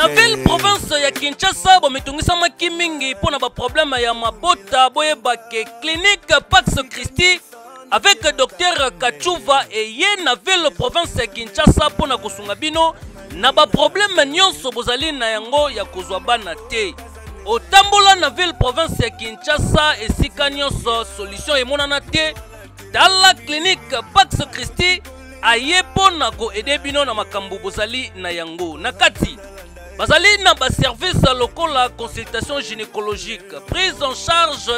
ville province ya Kinshasa bometungisamaki mingi pona ba problème ya mabota boyeba ke clinique Pax Christi avec docteur Kachuva et ye na ville province ya Kinshasa pona kosunga bino na ba problème nyonso bozali na yango ya kozwa bana te. Otambola na ville province ya Kinshasa esika nyonso solution emonana te. Dans la clinique Pax Christi aye pona ko ede bino na makambo bozali na yango. Nakati bazali na ba service lokola consultation gynécologique, prise en charge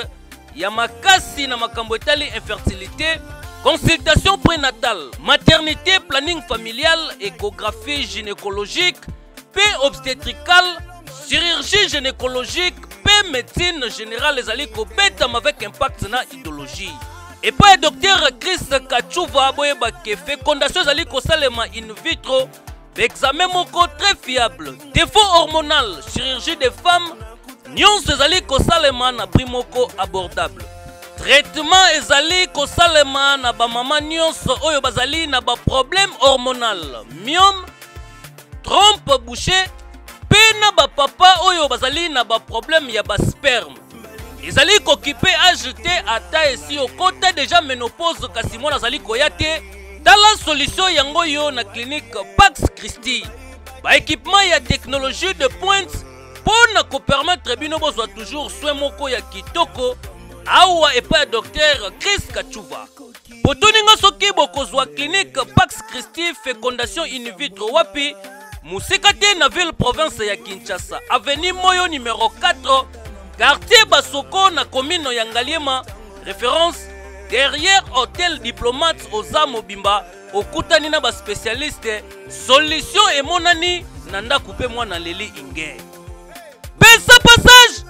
ya makasi na makambo etali infertilité, consultation prénatale, maternité, planning familial, échographie gynécologique, paix obstétricale, chirurgie gynécologique, paix médecine générale les aliko betam avec impact na idéologie. Et pas docteur Chris Kachuva boyeba ke fécondation aliko salema in vitro, examen moko très fiable, défaut hormonal, chirurgie des femmes, nyonso ezali kosalema na prix moko abordable. Traitement ezali kosalema na ba mama nyonso oyo bazali na ba problème hormonal, myome, trompe bouchée, pe na ba papa oyo bazali na ba problème ya ba sperme. Ezali kokipe ajouté ata esi okota déjà ménopause kasi mona azali koyate. Dans la solution yango yo na clinique Pax Christi, ba équipement ya technologie de pointe pour ko permettre bino bozwa toujours soin moko ya kitoko awa et pas docteur Chris Kachuva. Potoninga soki bokozwa clinique Pax Christi fécondation in vitro wapi musikate na ville province ya Kinshasa, avenue Moyo numéro 4, quartier Basoko na commune ya Ngaliema, référence derrière hôtel diplomate Oza Mobimba, okutani na ba spécialiste solution et monani nanda coupé moi na leli inge. Bessa passage.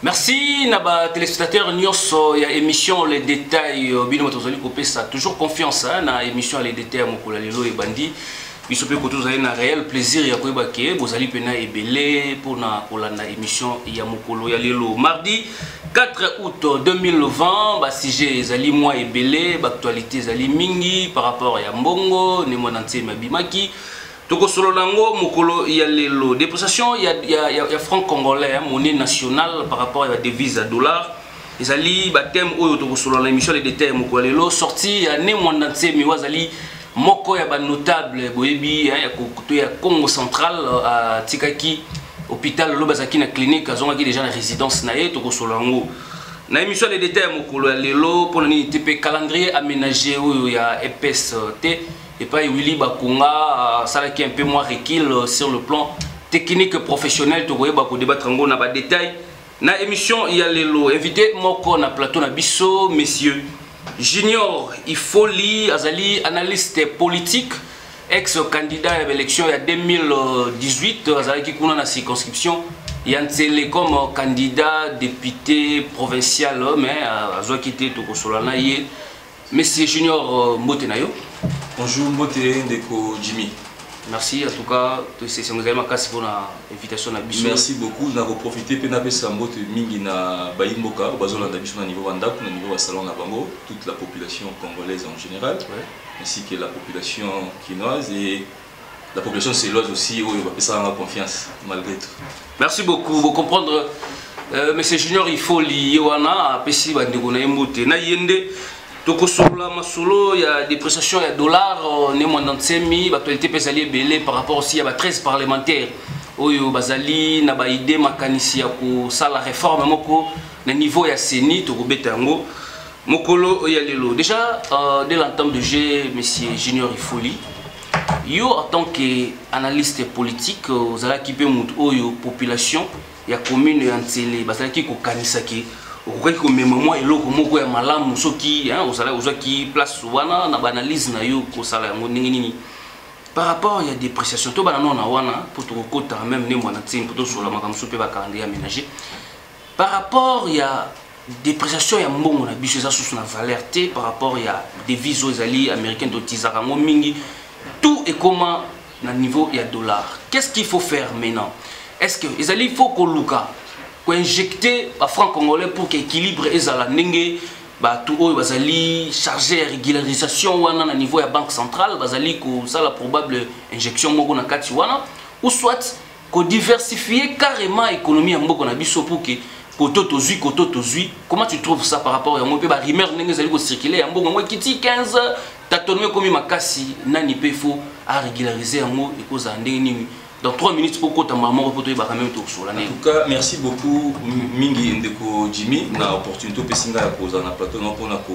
Merci naba téléspectateurs nyonso ya émission les détails bino motozali couper ça toujours confiance na émission les détails mokola lelo et bandi biso pe ko tozali na réel plaisir ya koyeba ke bozali pena ebele pona kolanda émission ya mokolo ya lelo mardi 4 août 2020 ba sujet ezali moi ebele ba actualité ezali mingi par rapport ya mbongo ne mona ntsema bimaki toko solo nango mokolo ya lelo dépreciation ya franc congolais monnaie nationale par rapport à la devise à dollar ezali ba thème oyo toko solo na émission les détails mokolo lelo sorti ya ne mona ntsema wazali moko ya ba notable boyebi ya kokuto ya Congo central à Tikaki hôpital Lobazaki na clinique azongaki déjà na résidence na ye toko solango na émission les détails mokolo lelo pour ni TP calendrier aménagé oyo ya EPST et pas Willy Bakunga ça qui un peu moins recul sur le plan technique professionnel to boyeba ko débattre ngo na ba détail na émission ya lelo invité moko na plateau na biso messieurs Junior Ifoli Azali analyste politique ex-candidat à l'élection il y a 2018 Azali kuna na circonscription Yantsele comme candidat député provincial mais azo quitté to kosolana ye monsieur Junior Motenayo. Bonjour Moté Ndeko Jimmy. Merci en tout cas c'est également casse pour l'invitation à biso. Merci beaucoup na profiter pe na pesa mbote mingi na bayimboka bazona na biso na niveau bandako na niveau salon na bango toute la population congolaise en général ainsi que la population quinoise et la population céloise aussi où il va pesa en confiance malgré tout. Merci beaucoup vous comprendre monsieur Junior il faut lier wana pesi bandeko na mbote na yende Tokosola masolo il y a dépréciation il y a dollar ne moins d'antsemi l'actualité pesali belé par rapport aussi à la 13 parlementaires oyo bazali na ba idée makanisi ya ko sala réforme moko na niveau ya seni to kobeta yango mokolo ya lelo déjà dès l'entame de jeu monsieur Junior Ifoli yo en tant qu'analyste politique ozala ki pe mutu oyo population ya commune ya Ntsele bazala ki ko kanisa ki okaki ko mema moi eloko moko ya malamu soki ozala ozaki place wana na analyse na yo ko sala yango nini par rapport il y a dépréciation to bana na wana pour to kota même ne mwana tsim pour to sola makamso pe ba calendrier aménagé par rapport il y a dépréciation ya mbongo na biso za sous na valeur T par rapport il y a des visos ali américains de tizaka ngo mingi tout est comment na niveau il y a dollar qu'est-ce qu'il faut faire maintenant est-ce que il faut ko luka injecter à franc congolais pour qu'équilibre ezala ndenge tout haut bazali chargé régularisation wana na niveau ya banque centrale bazali ko ça la probable injection moko na kati wana ou soit ko diversifier carrément économie ya mboko na biso pour que koto tozui comment tu trouves ça par rapport à moi pe ba rumeur ndenge zali ko circuler ya mboko ngwe kiti 15 tatonomé komi makasi nani pe faut à régulariser yango et cause ndenge nini dans 3 minutes pour kota maman pour toi ba quand même tout sur l'année. En tout cas, merci beaucoup Mingi Ndeko Jimmy na opportunité pesinga ya poser na plateau na pona ko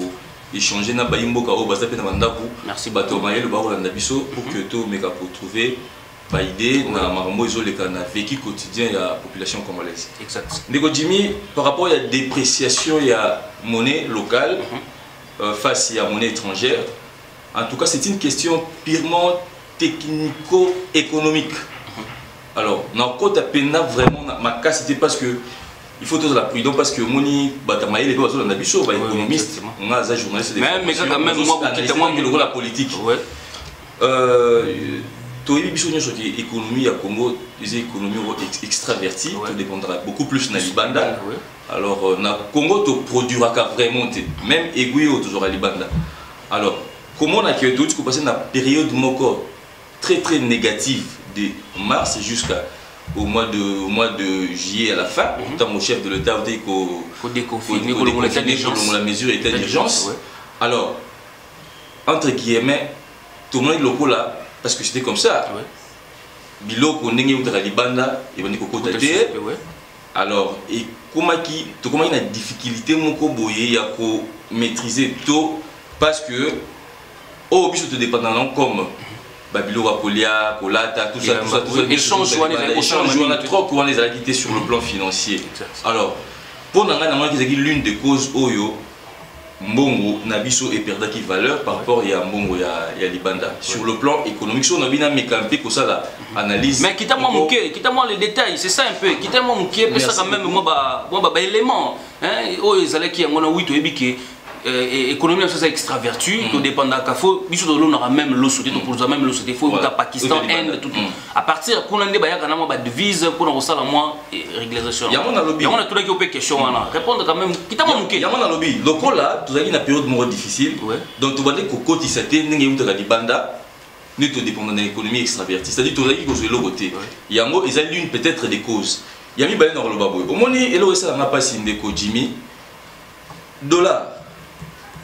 échanger na bayimboka o baza pe na bandako. Merci bato mayelo ba rolanda biso pour que to meka pour trouver ba idée na marambo ezoleka na vécu quotidien ya population congolaise. Exact. Ndeko Jimmy par rapport à la dépréciation ya monnaie locale face à monnaie étrangère, en tout cas c'est une question purement technico-économique. Alors, dans le cas vraiment ma casse c'était parce que il faut toujours la prudence parce que moni batamaye les personnes on a bicho ba économiste on a des journalistes mais quand même moi qui la politique toi il bicho nyonso qui économie ya Congo des économies extraverties tout dépendra beaucoup plus na libanda alors na Congo to produira vraiment même aiguille toujours à libanda alors comment on a que tout passer na période moko très très négative de mars jusqu'au mois de juillet à la fin, tant mon chef de l'État dit qu'on déconfine la mesure état d'urgence. Alors, entre guillemets, tout le monde est local là, parce que c'était comme ça. Bilo qu'on est au Libanda, et on est au côté. Alors, et comment il y a une difficulté à maîtriser tout, parce que, au bicho te dépendant comme Babilo, Apolia, Kolata, tout ça, échange trop courant les activités sur le plan financier. Alors, pour nous, l'une des causes Oyo, Mbongo, Nabiso et Perdaki valeur par rapport à Mbongo et à Libanda. Sur le plan économique, on a bien mécampé pour ça l'analyse. Mais quittez-moi les détails, c'est ça un peu. Quittez-moi Mouké, parce que quand même, moi, élément. Oh, ils allaient qui ont 8 ou économie c'est extravertie tout dépend d'un café biso de l'on aura même l'eau sauté pour ça même l'eau sauté faut au Pakistan Inde tout à partir qu'on a des bailleurs quand même devise pour nous ça la moins régularisation y a mon lobby on a tout là qui peut question là répondre quand même quitte moi y a mon lobby local là tu as une période moins difficile donc tu vas dire que côté c'était n'engagé ou de banda nous tout dépend de l'économie extravertie c'est à dire tu as dit que c'est l'autre côté il y a moi ils ont l'une peut-être des causes il y a mis bailleurs dans le baboy au moins et là ça n'a pas si Ndeko Jimmy dollar.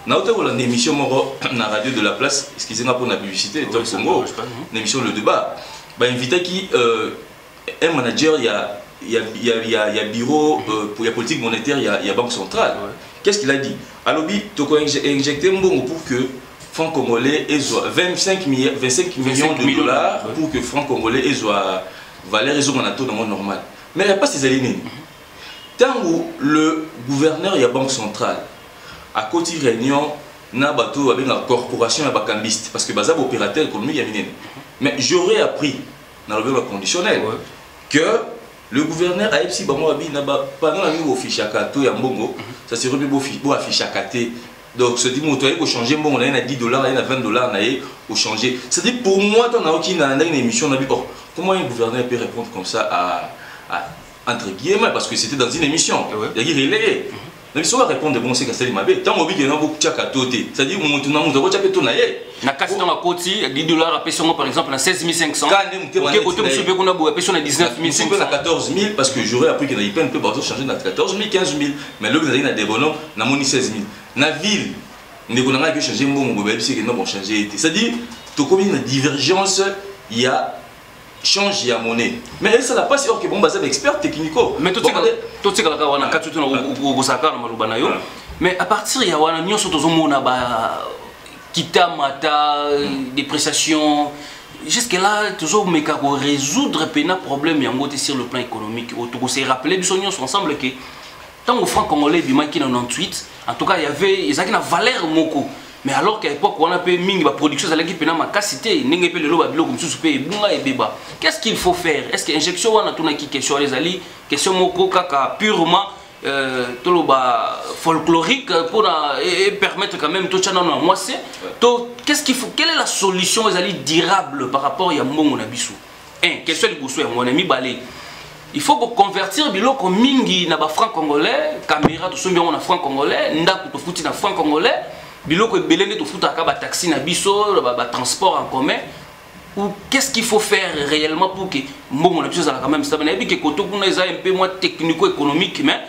Nous avons une émission dans la radio de la place, excusez-moi pour la publicité, Top Congo, une émission Le Débat. Invité qui un manager, il y a bureau pour la politique monétaire, il y a Banque Centrale. Qu'est-ce qu'il a dit? Alors, tu as injecté un bon pour que franc congolais ait 25 millions de dollars pour que franc congolais ait valeur dans le monde normal. Mais il n'y a pas ces alignés. Tant que le gouverneur et la Banque Centrale, à côté réunion na bateau avec la corporation à bakambiste parce que bazab opérateur économique y a miné mais j'aurais appris dans le conditionnel que le gouverneur a epsi bango abi na ba pendant la au fiche akato ya mbongo ça serait beau affiche akaté donc ce dit moto ko changer mbongo na $10 na $20 na au changer c'est dit pour moi dans une émission na bi comment un gouverneur peut répondre comme ça à entre guillemets parce que c'était dans une émission il y a relayé. Mais si on va répondre bon c'est que c'est mabé tant que vous beaucoup tchaka toté c'est-à-dire on monte nous avons tchaka to na ye na kasi dans la côté $10 à personne par exemple à 16 500 OK côté monsieur pe qu'on a beau personne à 19 500 à 14 000 parce que j'aurais appris que na IPN peut bateau changer na 14 000 15 000 mais là vous avez na des bonhommes na moni 16 000 na ville ne connait que changer bon go c'est que non bon changer c'est-à-dire to comme une divergence il y a change ya monnaie mais ça n'a pas si or que bon bazab expert technico mais tout c'est là on a katutu na gosaka na maluba na yo mais à partir ya wana nyonso tozomona ba kitamata dépréciation jusque là toujours mais ka résoudre pena problème yango sur le plan économique autour se rappeler biso nyonso ensemble que tant au franc congolais bima ki na 98 en tout cas il y avait ezaki na valeur moko. Mais alors qu'à l'époque, on a payé la production, ça a été ma capacité. Qu'est-ce qu'il faut faire? Est-ce que l'injection, on a tout qui question les alliés, question moko purement folklorique pour permettre quand même tout ça dans moi c'est. Qu'est-ce qu'il faut? Quelle est la solution les alliés durable par rapport à Mbongo Nabisu? Quel soit le goût mon ami balé? il faut convertir biloko mingi na ba franc congolais, caméra to sombi on na franc congolais, ndaku to futi na franc congolais, biloko ebelende to futa ka ba taxi na biso, ba transport en commun. Ou qu'est-ce qu'il faut faire réellement pour que bon, on a quand même stable. Et puis que quand on a un peu moins technico-économique, mais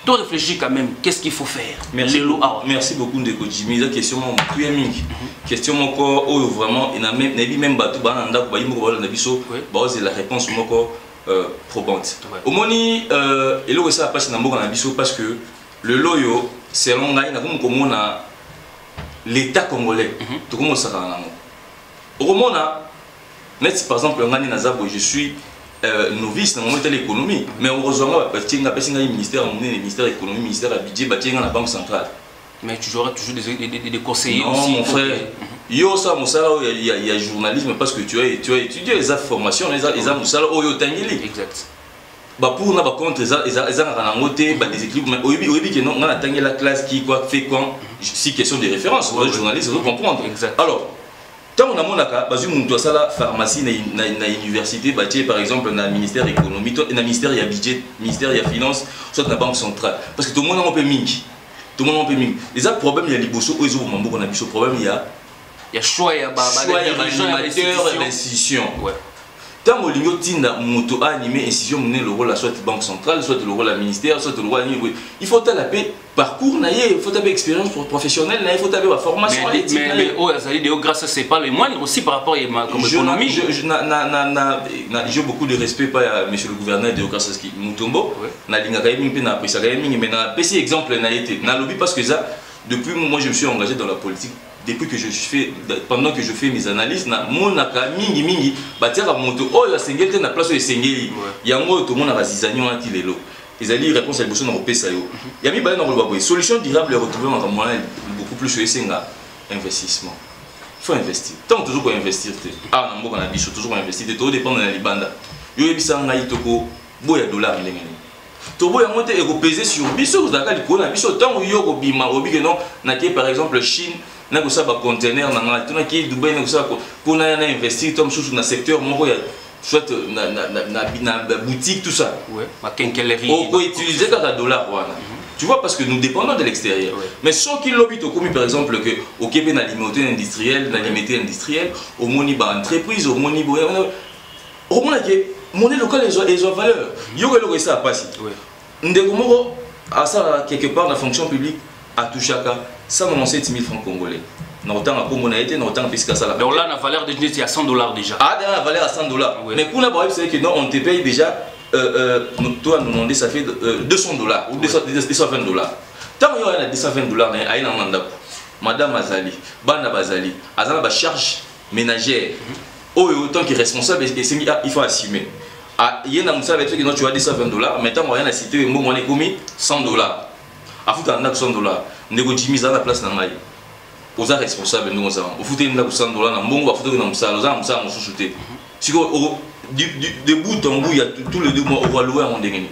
tu réfléchis quand même. Qu'est-ce qu'il faut faire? Merci beaucoup de Jimmy. La question question encore vraiment il a même battu la réponse probante. Au moni et là ça passe dans parce que le loyo selon l'État congolais. Tout comment ça au moment par exemple, je suis novice dans l'économie, mais heureusement, le ministère de l'économie, le ministère du budget, la Banque centrale. Mais tu auras toujours des conseillers. Non, mon frère. Il y a journalisme parce que tu as étudié les formations, les exact. Pour nous, contre les des équipes, mais on a la classe qui fait quoi, si question de référence, les journalistes doivent comprendre. Alors, tant on a mon cas, la pharmacie na université, par exemple, dans le ministère économique, dans le ministère de budget, ministère de finance, soit dans la banque centrale. Parce que tout le monde a un peu mingi. Tout le monde a un peu mingi. Les problèmes, il y a les bossons, ils ont un problème, il y a choix, il y a l'animateur et l'institution. Tant que l'Union tinda moto animé institution mener le rôle soit banque centrale, soit le rôle la ministère, soit le rôle il faut taper parcours il faut taper expérience professionnelle, il faut taper la formation. Mais grâce à c'est pas les moindres aussi par rapport à comme économie. J'ai beaucoup de respect pour monsieur le gouverneur de Okasaski Mutombo. Na linga kaimi na pesa kaimi mais na petit exemple na été na lobby parce que ça depuis moi je me suis engagé dans la politique. Depuis que pendant que je fais mes analyses, mon mingi mingi, bâtir à moto, oh la sengeli na place de sengeli, yango tout le monde a zizanyo anti lelo. Ils allaient réponse à l'émotion dans le PSAO. Il y a mis dans le baboué. Solution durable retrouver en moyen beaucoup plus sur investissement. Il faut investir. Tant toujours pour investir, ah on a dit toujours investir. Tout dépend de la libanda. Yo ebisa ngai toko boya dollar ndengeni. Tobo ya monte et peser sur biso vous avez le biso tant yo ko bima obi que non na par exemple Chine na ko sa ba conteneur na ngai qui Dubaï na ko sa ko na investir comme sous na secteur moko ya soit na boutique tout ça. Ouais, ma quincaillerie. On peut utiliser $. Tu vois parce que nous dépendons de l'extérieur. Ouais. Mais sans qu'il lobby au commis par exemple que au Québec na limité industriel, na limité industriel, au moni ba entreprise, au moni boya. Au moni que monnaie locale ils ont valeur. Yo que ça passe. Ndeko moko à ça quelque part la fonction publique à tout chacun 197 000 francs congolais. Dans autant à Congo été dans autant puisque ça là. Donc là la valeur de c'est à $100 déjà. Ah la valeur à $100. Oui. Mais pour la bref c'est que non on te paye déjà toi nous demander ça fait $200 ou $220. Tant il y a $220 à une amende. Madame Azali, Bana Bazali, Azala ba charge ménagère. Autant qu'il est responsable il faut assumer. Il y a un monsieur avec qui tu as $220, maintenant on a cité on est commis $100. À foutre un $100. Nego Jimmy à la place dans maille. Aux responsables nous avons. Au foutre un $100 dans bon va foutre dans ça, nous ça on sous-souté. Si de bout en bout il y a tous les 2 mois on va louer en dernier.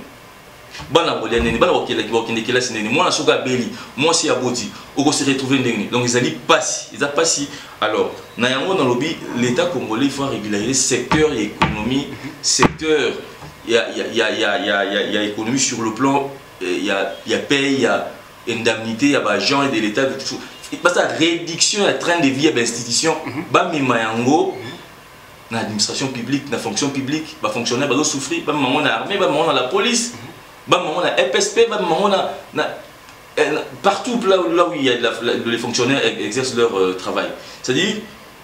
Bana bolene bana okende kila sinene moi soka beli moi si aboti oko se retrouver ndenge donc ils allaient passer alors na yango dans lobby l'état congolais il faut régulariser secteur et économie secteur il y a économie sur le plan il y a paye il y a indemnité il y a agent de l'état parce que réduction à train de vie à l'institution ba mima yango na administration publique na fonction publique ba fonctionnaire ba souffrir ba maman na armée ba maman na la police on a FSP, partout là où il y a les fonctionnaires exercent leur travail. C'est-à-dire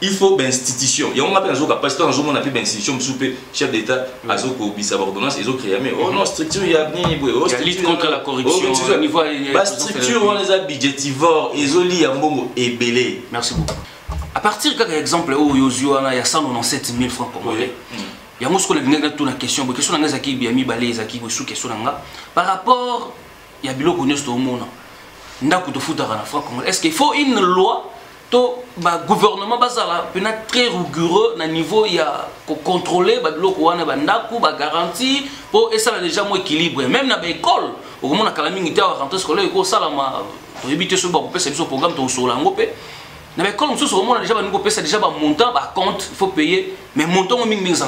il faut une institution. Il y a un appel on appelle une institution chef d'État à ordonnance ils ont créé mais oh non structure il y a lutte contre la corruption au niveau structure on les a budgétivores ils ont lié à Mbongo et Belé. Merci beaucoup. À partir de l'exemple où il y a 197 000 francs congolais. Il y a une question par rapport à Biloko est-ce qu'il faut une loi le gouvernement très rigoureux au niveau de contrôler les garanties pour déjà moins équilibre même dans l'école au moment où la rentrée scolaire il éviter ce programme dans l'école, nous sommes déjà montant, par contre, il faut payer, mais montant $100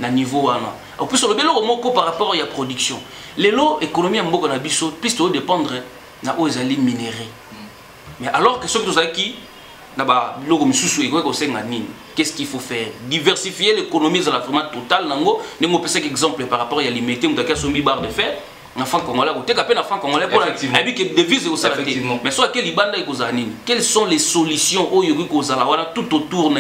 à niveau. En plus, le bélo moko par rapport à la production. Les lots, économie en moko na biso, puisque dépendre na aux alliés minéraux. Mais alors que ceux qui sont qui qu'est-ce qu'il faut faire? Diversifier l'économie de la forme totale. Je vais vous exemple par rapport à la limité, on a un barre de fer. Enfant congolais, vous avez un enfant congolais pour la devise au salaire. Mais soit quelles sont les solutions tout autour de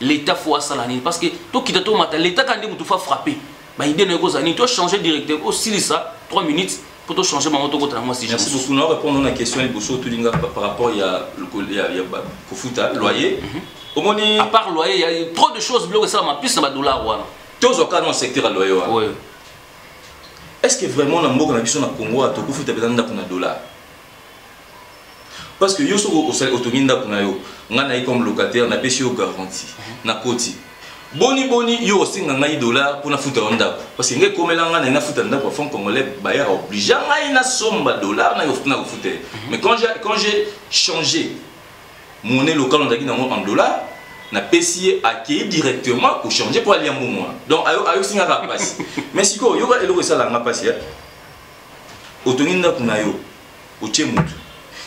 l'État faut salanine parce que tout qui te l'État quand il faut frapper. Il doit changer directeur aussi ça 3 minutes. Pour changer ma moto contre moi si je merci beaucoup. Nous répondons à la question par rapport au foot loyer. À part loyer, il y a trop de choses bloquées ça m'a plus ça $. Tous au cas dans le secteur loyer. Oui. Est-ce que vraiment dans le Congo à Toko foot besoin d'un $? Parce que yo so au toninda kuna yo ngana comme locataire na pesi yo garantie na koti. Boni yo singa ngai $, pour na futa onda parce que ngai komela ngana na futa ndako fond congolais baya obligé ngai na somba $, na yo futa na futa. Mais quand j'ai changé monnaie locale on a dit en dollars na pesi accueilli directement pour changer pour aller à moi. Donc ayo singa ka passe. Mais siko yo ba eloko sala nga passe ya. Otoninda kuna yo otie mutu.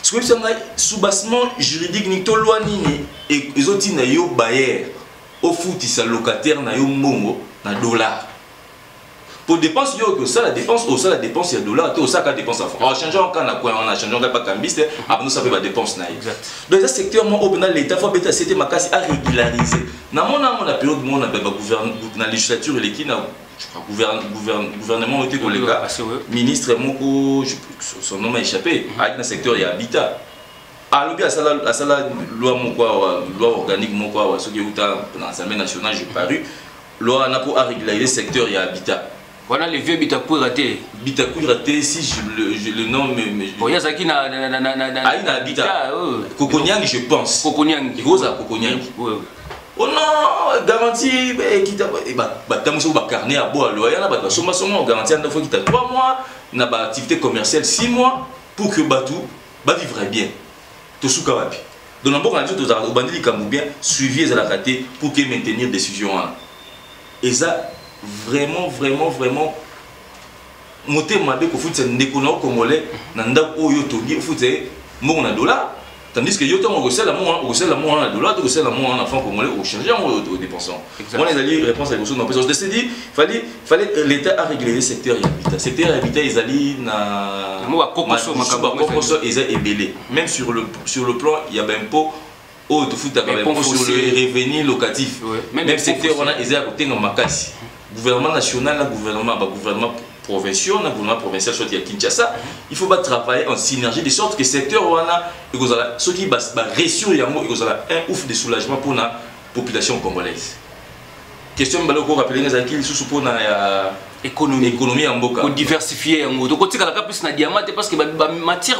Ce que c'est un soubassement juridique ni to loi nini et les autres na yo bailleur au foot ça locataire na yo mongo na $. Pour dépense yo que ça la dépense au ça la dépense il y a $, tout ça quand dépense en France. Changeant quand on a changé pas cambiste après nous ça fait la dépense na. Dans ce secteur moi au l'état faut bêta c'était ma casse à régulariser. Na mon la période mon na gouvernement na législature et qui na gouvernement était collègue ministre moko son nom a échappé avec le secteur et habitat à l'objet à ça la loi organique moko ce qui est dans l'Assemblée nationale j'ai paru loi n'a pour régulariser le secteur et habitat voilà les vieux Bitakou raté si je le nomme mais il y a ça qui na habitat Kokonyang je pense Kokonyang oh non, garantie, carnet à bois, loyer, on garantit à 3 mois, na activité commerciale 6 mois pour que Batou vivre bien. Tout ce qu'on a pu. Donc, on a dit que bien suivi la raté pour que maintenir décision. Et ça, vraiment, monter ma bé pour foot, c'est un déconnant congolais, nanda oyo togi, foot, c'est mon $. Tandis que yoto on recèle l'amour $, on recèle l'amour en enfant congolais au changer en dépensant. Moi les alliés réponse à question donc je dit fallait l'état a régulé le secteur habitat. Secteur habitat ils allaient na ils est ébélé. Même sur le plan il y a un pot au tout foot avec un sur le revenu locatif. Même secteur on a ils est à côté dans makasi. Gouvernement national, gouvernement provincial, le gouvernement provincial soit à Kinshasa, il faut travailler en synergie de sorte que le secteur ceux qui réussir un ouf de soulagement pour la population congolaise. Question de rappeler les sous pour la économie en boka. Pour diversifier en mode. Côté la plus na diamant parce que la matière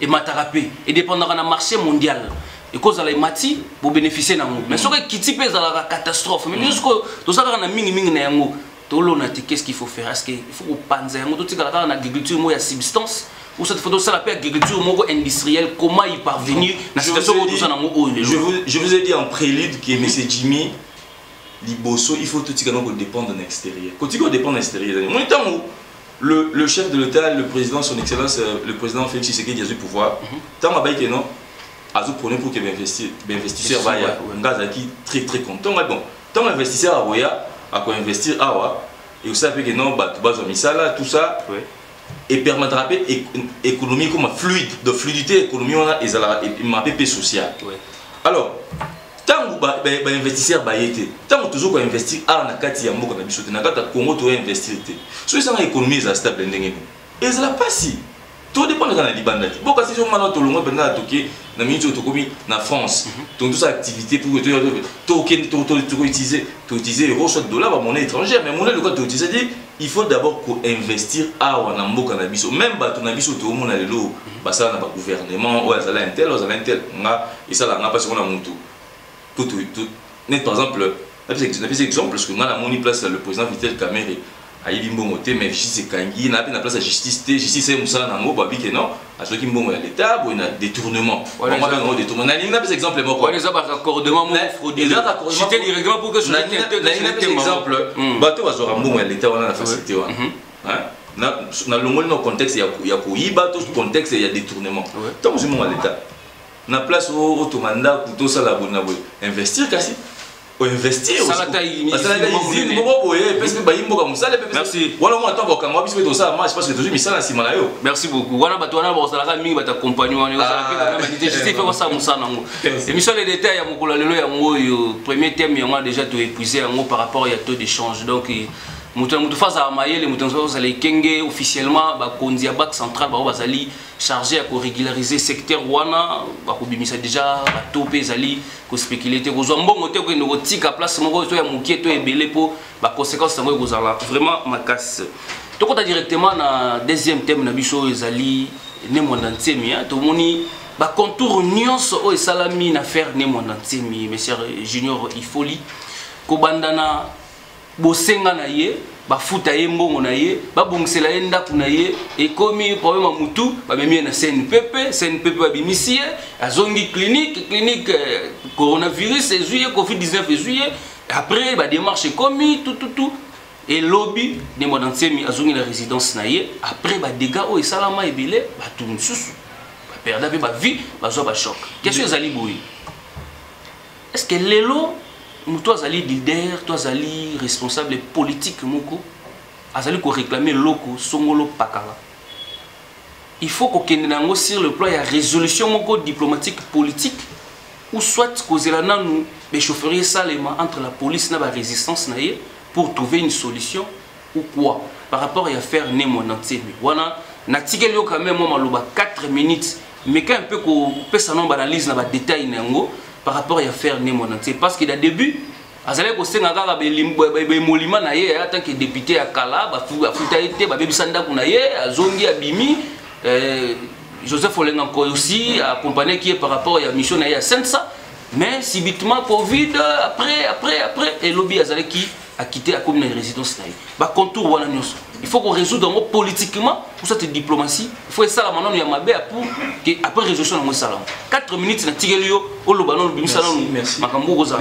est matarapé et dépendant du marché mondial. Et cause la matière pour bénéficier d'un mais ce qui type la catastrophe mais jusqu'au tout ça na mingi na yango qu'est-ce qu'il faut faire? Est-ce qu'il faut penser à l'agriculture il y a substance ou cette photo ça l'appelle agriculture industrielle comment y parvenir? Je vous ai dit en prélude que M. Jimmy Liboso il faut tout dépendre de l'extérieur. Quand il dépend de l'extérieur, le chef de l'État, le président, son excellence, le président Félix Tshisekedi a eu pouvoir. Tant que non, a eu pour que l'investisseur va y avoir très content. Bon, tant l'investisseur a Roya à investir et vous savez que non tout ça et permettre économie comme fluide de fluidité économie on a et ma PP social alors tant que investisseur tant que toujours investir na kati ya mboka na biso na kata Congo to investir so ça économie est stable ndenge et ça pas si tout dépend de la Libanda. Bon, si on m'a tout le monde pendant toqué, na minute na France, donc toute activité pour utiliser euro soit dollar monnaie étrangère, mais monnaie le quoi utiliser dit il faut d'abord investir à Wanambo cannabis. Même bah ton abisso tout le monde a le lot, bah ça n'a pas gouvernement, ou ça un tel, et ça n'a pas sur la moto. Tout net par exemple, exemple parce que on a monnaie place le président Vitel Kamere. ayibi mbongo te mais justice ekangi na pe na place ya justice te justice e mosala nango babi ke non azoki mbongo ya l'état boye na détournement bango détournement nalingi napesa exemple moko eza baraccordement moko frauduleux cité directement pour que nalingi napesa exemple bato bazwaka mbongo ya l'état wana na facilité wana na longoli no contexte ya koyiba to contexte ya détournement ntango ozwi mbongo ya l'état na place otonga ndako tosala boye na boye investir kasi investir usine moko boye parce que bayimboka musala merci wala mo attend bakangwa biso to ça marche parce que toujours misala sima na yo merci beaucoup wana bato wana basalaka mingi bata compagnon wana ozalaka même idée juste fait ça musala nango émission les détails ya mokolo lelo ya ngoyo premier thème yango déjà to épuisé yango par rapport ya taux d'échange donc mutu face à mayele mutu bazali kenge officiellement bakonzi ya banque centrale bazali chargé à régulariser secteur wana bakobimisa déjà bato pe ezali ko spéculer te kozwa mbongo te ko ndoko tika place moko to ya mukie to ebele po ba conséquences ngo kozala vraiment makasi tokota directement na deuxième thème na biso ezali ne monde entier to moni ba contour nyonso o esalami na affaire ne monde entier monsieur Junior Ifoli ko bandana bosenga na ye bafuta ye mbongo na ye babongisela ye ndako na ye ekomi problème ya mutu bamemi na CNPP babimisi ye azongi clinique coronavirus ezwi ye covid-19 ezwi ye après badémarche ekomi tout et lobby ne monde entier azongi na résidence na ye après badégâts oyo esalama ebele bato mosusu baperda mpe bavie bazwa bachoc question ezali boye est-ce que lelo toi azali leader, toi azali responsable politique moko, azali ko réclamer loko songolo pakala. Il faut qu'on ait sur le plan de résolution moko diplomatique politique ou soit causer la nous échaufferiez salement entre la police et la résistance naie pour trouver une solution ou quoi par rapport à l'affaire né mon entier. Voilà, n'article yo quand même moi maloba 4 minutes mais quand un peu qu'on peut s'en analyse na ba détail nango par rapport à l'affaire né mon entier parce qu'il a début azalaki kosenga kaka bemolima na ye en tant que député ya kala bafuta ye te babebisa ndako na ye azongi abimi Joseph Olenga Nkoy aussi accompagné qui est par rapport à la mission na ye à Sensa mais subitement Covid après et lobby azalaki a quitté la commune de résidence na ye ba contour wana nyonso il faut qu'on résoudre donc politiquement pour cette diplomatie il faut ça la manon ya mabe pour que après résolution na mo sala 4 minutes na tigelio olobanon bimisa na makambo ko za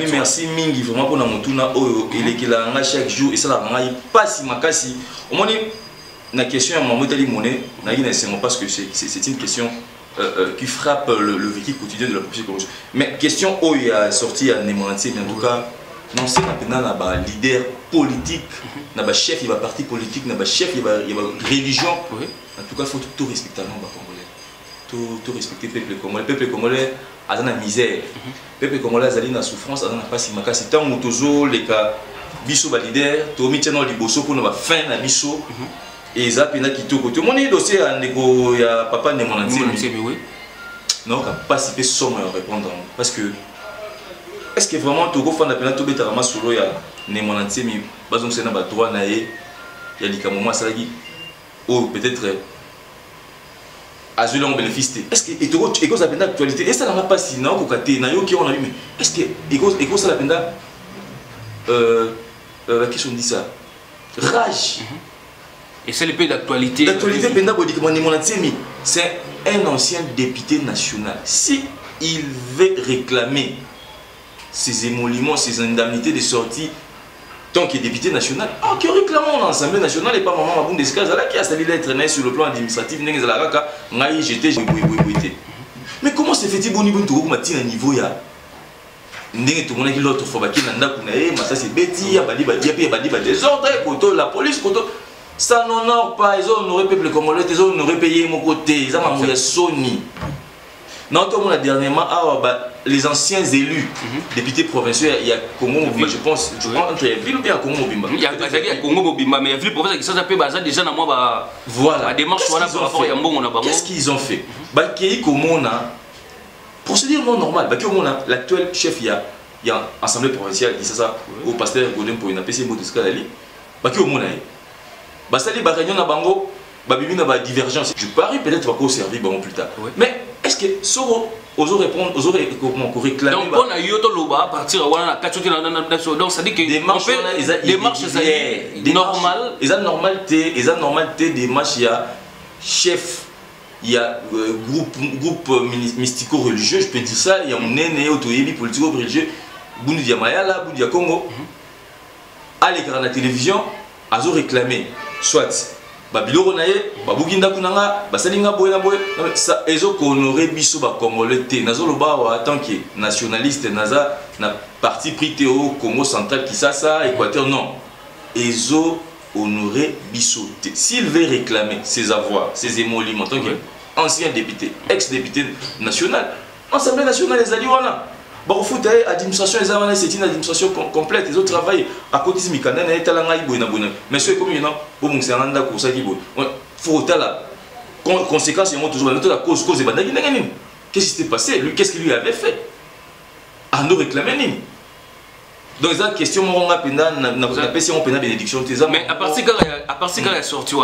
merci mingi vraiment pour na mutuna oyo elekela nga chaque jour et ça la ngai pasi makasi au moins na question ya mamotali moné na ina c'est parce que c'est une question qui frappe le vécu quotidien de la population mais question oyo a sorti à Némonantier en tout cas non c'est maintenant un leader politique, un chef il va parti politique, un chef il va religion. En tout cas, il faut tout respecter les Congolais. Tout respecter le peuple congolais. Le peuple congolais a dans la misère. Le peuple congolais a dans la souffrance, a dans la passe. C'est tant que nous les cas biso ba leader, to mi tiano liboso pour na fin na biso. Et ça pena kitoko. Tout le monde est dossier à négo ya papa ne mon entier. Non, pas si peu somme à répondre parce que est-ce que vraiment tu as fait un peu de temps sur le mon entier mais bazon c'est na ba droit na ye ya likamoma salagi ou peut-être azuli on bénéfice est-ce que et tu ça penda actualité et ça n'a pas si non ko katé na yo qui on a vu mais est-ce que et ça la penda la question dit ça rage et c'est le peu d'actualité penda bodi comme mon entier mais c'est un ancien député national si il veut réclamer ces émoluments, ces indemnités de sortie, tant qu'il est député national, qui réclamons en l'Assemblée nationale et pas maman Maboun Descazala qui a sali l'être sur le plan administratif, mais comment se fait-il bon niveau de niveau ya tout le monde qui l'autre fois qui n'a pas mais ça c'est bêtise, la police, ça n'honore pas, ils ont peuple congolais, ils ont payé mon côté, ils ont Sony. Non, tout le monde dernièrement, les anciens élus, députés provinciaux, il y a Congo Mobimba, je pense entre les villes ou bien Congo Mobimba. Il y a Congo Mobimba, mais il y a ville provinciale qui s'appelle déjà dans moi voilà démarche par rapport à Yambo on a qu'est-ce qu'ils ont fait Bakei comme on a procédure non normale, Bakei comme on a l'actuel chef il y a assemblée provinciale qui ça au pasteur Godem pour une APC Motoska Dali, Bakei comme on a Basali ba réunion na bango, ba bibi na ba divergence. Je parie peut-être va ko servir bango plus tard. Mais est-ce que Soro oser répondre, oser réclamer. Donc on a eu autre loba à partir de là, donc ça dit que démarche normal, ils ont normalité démarche, il y a chef, il y a groupe mystico-religieux, je peux dire ça, il y a un aîné autoyébi politico-religieux, Bouni Diamayala, Bouni Dia Congo, à l'écran de la télévision, ils ont réclamé, soit Babilo Ronaye, Babouginda Kunanga, Basalinga Boyna Boy, ça, ils ont honoré Bisso Congolais, Nazo Loba, en tant que nationaliste, Naza, na parti pris Théo, Congo central, Kisasa, Équateur, non. Ils ont honoré Bisso. S'il veut réclamer ses avoirs, ses émoluments, en tant qu'ancien député, ex-député national, Assemblée nationale, les Aliwana. Bon, au foot, l'administration, c'est une administration complète. Ils ont travaillé à côté de Mikana, ils ont travaillé. Mais ce comme il y a, c'est un anda pour ça qui faut la conséquence, il y a toujours la cause de qu'est-ce qui s'était passé, lui, qu'est-ce qu'il lui avait fait? À nous réclamer. Donc, il y a une question, on a une bénédiction. Mais à partir de la sortie,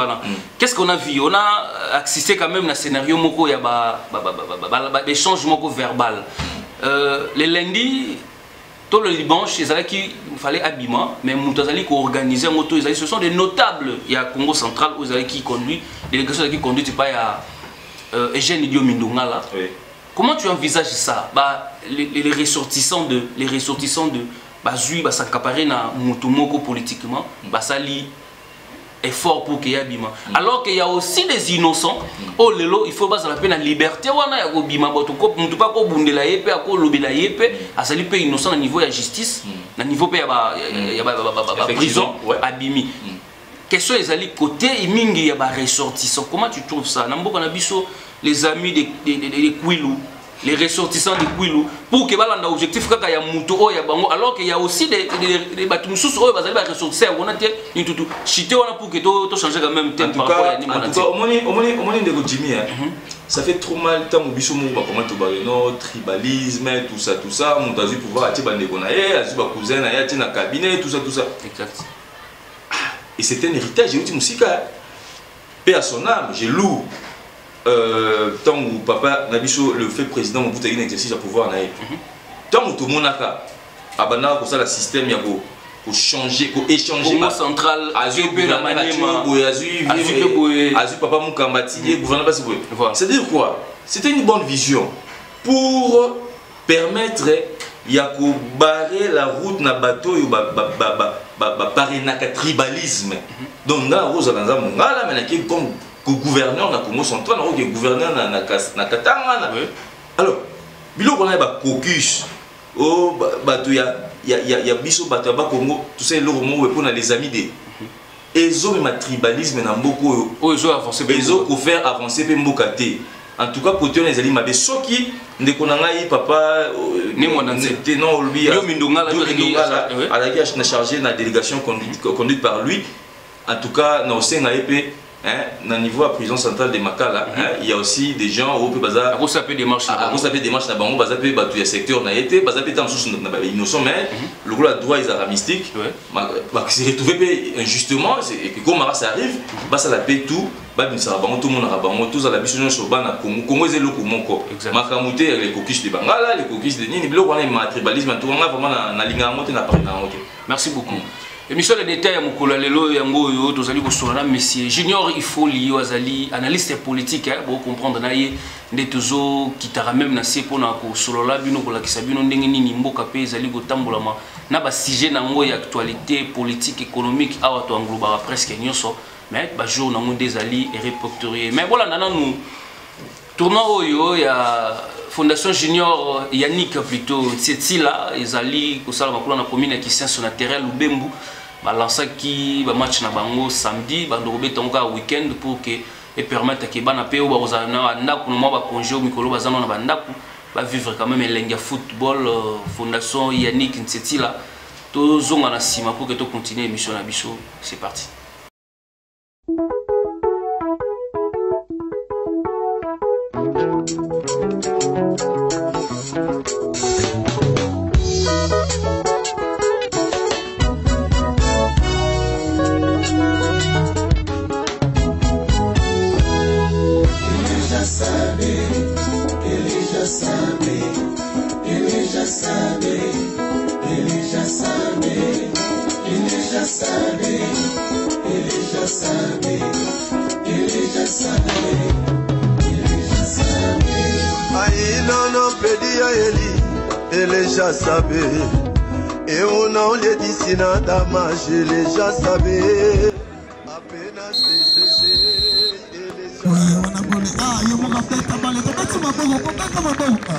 qu'est-ce qu'on a vu? On a assisté quand même à un scénario où il y a des changements verbaux. Les lundis, tout le dimanche, il fallait habillement, mais il faut organiser un moto. Ce sont des notables. Il y a Congo central qui conduit, délégation qui conduit, il y a Eugène Idio Mindonga là. Comment tu envisages ça? Les ressortissants de Bazui, s'accaparer dans Moutoumoko politiquement, ça est fort pour qu'il y ait bima. Alors qu'il y a aussi des innocents. Oh lelo, il faut pas la peine la liberté. On a go bima boto ko mutu pas ko bundela yepe ko lobela yepe. Asali pe innocent au niveau de la justice, au niveau pe ya prison, abimi. Question les ali côté mingi ya ba ressortissants. Comment tu trouves ça? Nambo na biso les amis des Kwilu. Les ressortissants de Kwilu pour que balanda objectif kaka ya mutu o ya bango alors qu'il y a aussi des bâtiments sous o bazali ba ressortissants on a té ni tout chité on a pour que to changer quand même temps par rapport à ni en tout cas au moins de Jimmy ça fait trop mal tant au biso mo ba comment to ba no tribalisme tout ça mon tazu pouvoir ati bande kona azu ba cousin na ya tina cabinet tout ça exact. Et c'est un héritage de musika paix à son âme j'ai lourd. Tant où papa Nabiso le fait président mon un exercice à pouvoir naïf. Tant où tout le monde a abandonné pour ça le système il y a pour changer pour échanger Congo central azu papa Mukambati gouvernement pas c'est dire quoi c'était une bonne vision pour permettre Yako barrer la route na bateau yo parenaka tribalisme donc là rosa dans un mongala mais qui comme gouverneur na Congo central na gouverneur na Katanga alors bilo on a ba caucus oh bato ya biso bato ba Congo tout ça le romo pour les amis des ezo ma tribalisme na mboko o ezo avancer ezo ko faire avancer pe mbokate en tout cas côté les alliés mabe soki ndeko na ngai papa ne monanté non lui yo mindonga la qui na chargé na délégation conduite par lui en tout cas na osenga épée dans le niveau à prison centrale de Makala, il y a aussi des gens au Baza. À ça peut démarche. À ça peut démarche na bango, Baza peut battre le secteur na été, Baza peut en sous innocent mais le rôle à droit ils aramistique. Bah s'est retrouvé injustement et que comme ça arrive, bah ça la paie tout, bah bien ça bango tout le monde a bango, tous à la biche sur ban na Congo, Congo c'est le Congo. Makamuté les coquilles de Bangala, les coquilles de Nini, bilo on a tribalisme tout on a vraiment na linga monter na parler na monter. Merci beaucoup. Émission les détails à Moukola Lelo et Ango yo tozali ko solana monsieur Junior il faut lié azali analyste politique pour comprendre naie nde tozo kitara même na se pona ko solola bino ko lakisa bino ndenge nini mboka pe ezali ko tambolama na ba sujet na ngo ya actualité politique économique awa to engloba presque nyonso mais ba jour na ngo dezali et reporterier mais voilà nana nous tournant oyo ya Fondation Junior Yannick plutôt c'est là ezali ko sala makula na commune qui sur na terrain Lubembu balança qui ba match na bango samedi bando robeta ngoka weekend pour que et permettre que bana pe o ba ozana ndaku no ba congé au mikolo bazana na bandaku ba vivre quand même elenga football Fondation Yannick Nsetila to zonga na sima pour que to continuer émission na biso c'est parti. ele já sabe. Eu não lhe disse nada, mas ele já sabe. Apenas desejei, ele já sabe. Ah, eu vou bater trabalho. Bota uma boca, bota uma boca.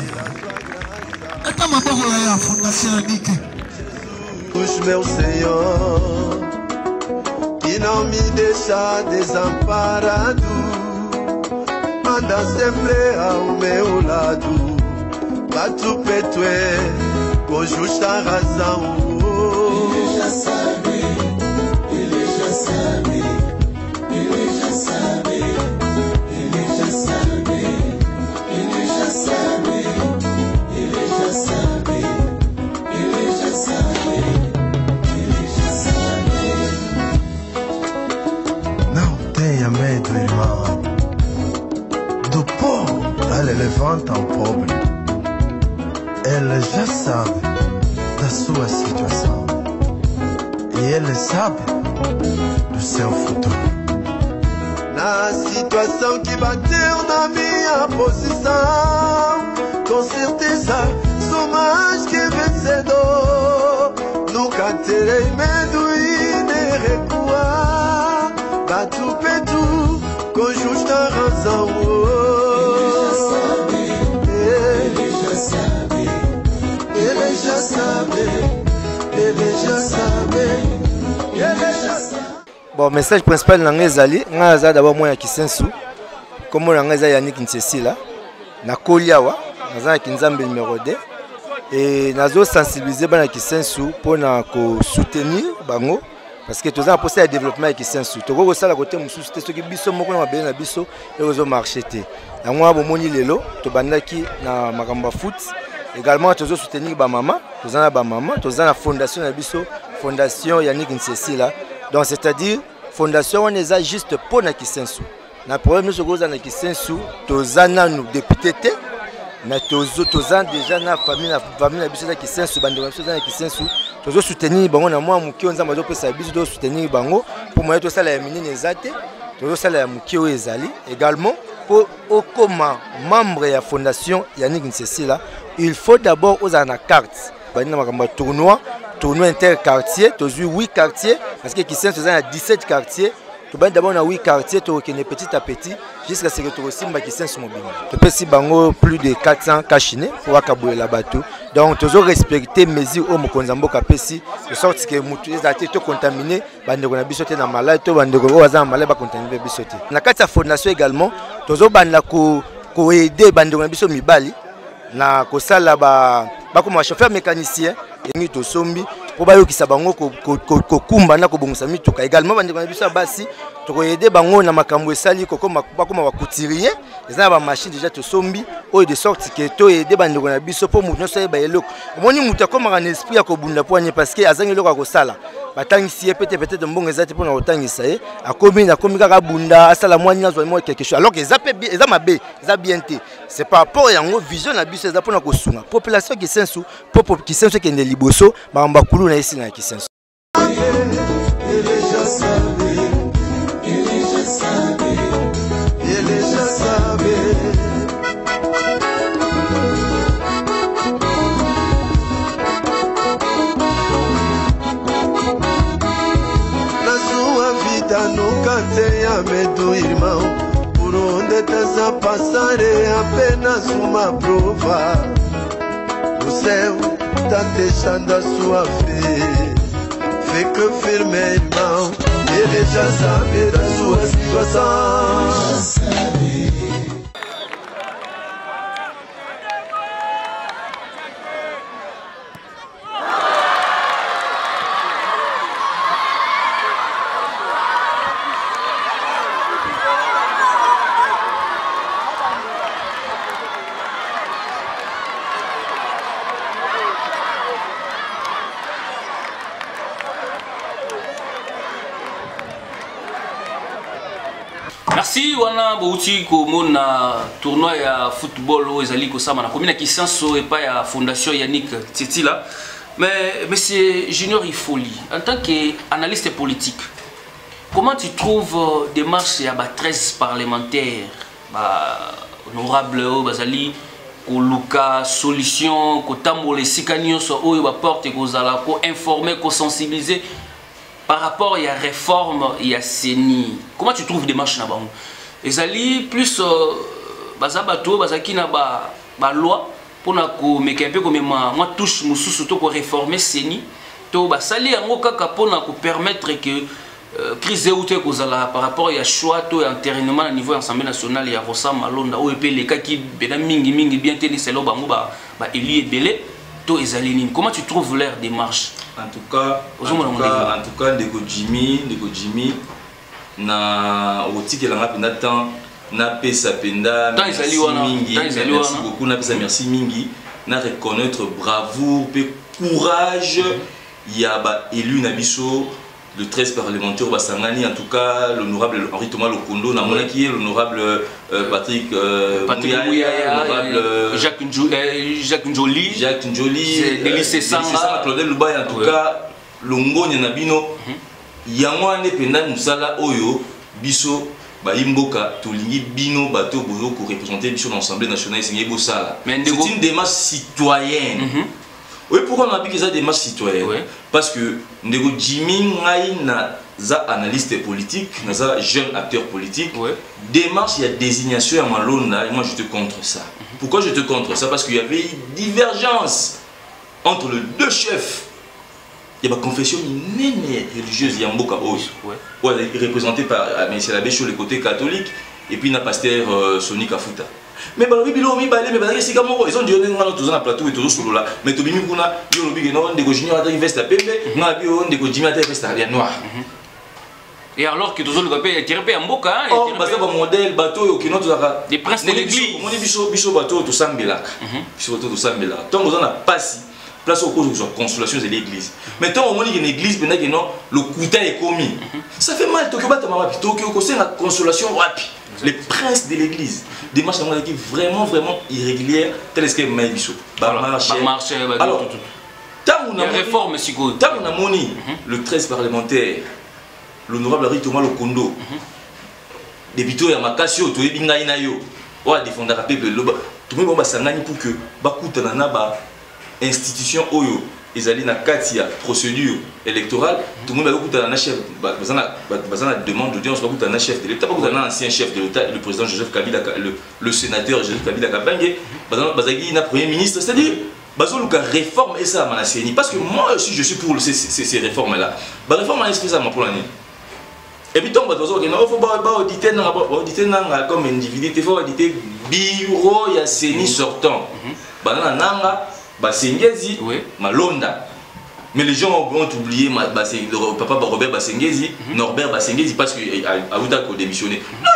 Bota uma boca aí, a Fundação Yannick. Jesus, meu Senhor, que não me deixa desamparado, anda sempre ao meu lado, bate o peito com justa razão. Ele já sabe, ele já sabe, ele já sabe, ele já sabe, ele já sabe, ele já sabe, ele já sabe, ele já sabe. Não tenha medo, irmão, do pó, ele levanta o pobre. Ele já sabe da sua situação e ele sabe do seu futuro. Na situação que bateu na minha posição, com certeza sou mais que vencedor. Nunca terei medo e nem recuar. Bato o peito com justa razão. Ele já sabe, ele já sabe, ele já sabe, ele já sabe. Bon, message principal na ngezali, ngaza d'abord moi ya Kisensu. Comme na ngeza Yannick Nsesila, na Koliawa, naza Kinzambe numéro 2 et nazo sensibiliser bana Kisensu pour na ko soutenir bango parce que tous en poste de développement ya Kisensu. To ko sala côté mususu te soki biso moko na mabele na biso et ozo marché te. Na mwa bomoni lelo to bandaki na makamba foot. Également, tous soutenir ba maman, tous en ba maman, tous en la fondation na biso, fondation Yannick Nsesila. Donc c'est-à-dire fondation on est juste pour na Kisensu. Na problème nous sommes na Kisensu, tous en nous députés te, mais tous en déjà na famille na biso na Kisensu, bande biso na Kisensu, tous soutenir bango na moi muki on zamba zo pesa biso to soutenir bango pour moi to sala ya minene ezate, tous sala ya muki o ezali également pour comme membre de la fondation Yannick Nsesila, il faut d'abord aux en carte. Tournoi interquartier, tu as 8 quartiers, parce que Kisensu a 17 quartiers. Tu as d'abord 8 quartiers, tu as petit à petit, jusqu'à ce que tu aies Kisensu mobile. Tu peux plus de 400 cachinés pour acabouler la bateau. Donc, tu dois respecter les mesures au Mokonzambo Kapesi, de sorte que les articles sont contaminés, les gens sont malades, les gens sont malades, contaminés. Dans la fondation également, tu dois aider les gens qui sont malades. Na kosala ba comme chauffeur mécanicien et to sombi pour ba yokisa bango ko kumba na ko bongisa mituka également bande na biso basi to aider bango na makambo esali ko comme ba couturier les ba machine déjà to sombi o de sorte que to aider bande na biso pour mutu so ba eloko omoni mutu comme un esprit ya ko bunda poanye parce que azangi eloko ko sala batangisi peut-être mbongo ezati pour na otangisa ye akomi na komi kaka bunda asala mwani na zo mo quelque chose alors que eza mabe eza bien te c'est par rapport à une vision na biso eza pour na ko sunga population Kisensu pour Kisensu qui est liboso ba mbakulu na ici na Kisensu. Nunca tenha medo, irmão, por onde estás a passar é apenas uma prova. O céu está deixando a sua fé. Fica firme, irmão, ele já sabe da sua situação. Já sabe. Merci wana bouti ko mona tournoi ya football au ezali ko sama na commune Kisensu et pas ya fondation Yannick Nsesila. Mais monsieur Junior Ifoli, en tant qu'analyste politique, comment tu trouves des marches à 13 parlementaires honorables au Bazali koluka solution kotambola esika nyonso oyo baporte kozala ko informer ko sensibiliser par rapport à la réforme et à CENI. Comment tu trouves des marches là-bas? Ezali plus bazabato bazaki na ba loi pour na ko meka un peu comme moi touche mususu to ko réformer CENI to ba sali yango kaka pour na ko permettre que crise outé kozala par rapport à choix to internement au niveau Assemblée nationale ya Rosa Malonda o epé les cas qui bena mingi bien télé selo bango ba élu belé to ezali nini. Comment tu trouves leur démarche? En tout cas, Ndeko Jimmy na otiki la ngapenda temps na pesa penda merci mingi, merci beaucoup na pesa merci mingi na reconnaître bravoure pe courage ya ba élu na biso le 13 parlementaire basangani, en tout cas l'honorable Henri Thomas Lokondo na mona qui est l'honorable Patrick Mouyaya, l'honorable Jacques Njoli, Délice Sanga, Claudel Lubaya, en tout cas longonya na bino yango ane penda musala oyo biso ba imboka tolingi bino bato bozo ko représenter biso dans l'Assemblée nationale c'est une démarche citoyenne. Oui, pourquoi on a dit que c'est des démarches citoyennes? Parce que Ndeko Jimmy ngai na za analyste politique, na za jeune acteur politique, démarche il y a désignation à Malonda et moi je te contre ça. Pourquoi je te contre ça? Parce qu'il y avait une divergence entre les deux chefs. Il y a une confession religieuse Yamboka représentée par M. Labé sur le côté catholique et puis na pasteur Sony Kafuta. Mais balobi bilo mi balé mais bazaki sika moko ils ont dit on a tous na plateau et tous solo là mais to bimi kuna yo lobi que non Ndeko Junior ata veste pembe na bio Ndeko Jimmy ata veste ya noir. Et alors que tous le gapé tiré en boka oh parce que modèle bateau yo kino tozaka des princes de l'église mon biso bateau to sambela biso bateau to sambela tant on a passi place au cause de consolation de l'église mais tant on dit que l'église pendant que non le couteau est commis ça fait mal Tokyo bata mama Tokyo ko c'est la consolation rapide. Les princes de l'église, des marches qui vraiment irrégulières, telles que Maïbiso. Alors, tant on a réforme, tant on a moni le 13 parlementaire, l'honorable Henri Thomas Lokondo, député à Makasio, tout est bien inayo, ou à défendre la paix, tout le monde va s'engager pour que Bakuta nana ba institution oyo. Ils allaient dans la procédure électorale, tout le monde a un chef, bazana demande d'audience, un chef de l'État, un ancien chef de l'État, le président Joseph Kabila, le sénateur Joseph Kabila Kabangé, bazagi na premier ministre, c'est-à-dire bazoluka réforme et ça à CENI parce que moi aussi je suis pour ces réformes là. Ba réforme est ça pour l'année. Et puis tant bazozo que non faut pas auditer comme individu, il faut auditer bureau ya CENI sortant. Banana nanga Basengezi, Malonda. Mais les gens ont oublié papa Robert Basengezi, Norbert Basengezi parce qu'il a démissionné. Non,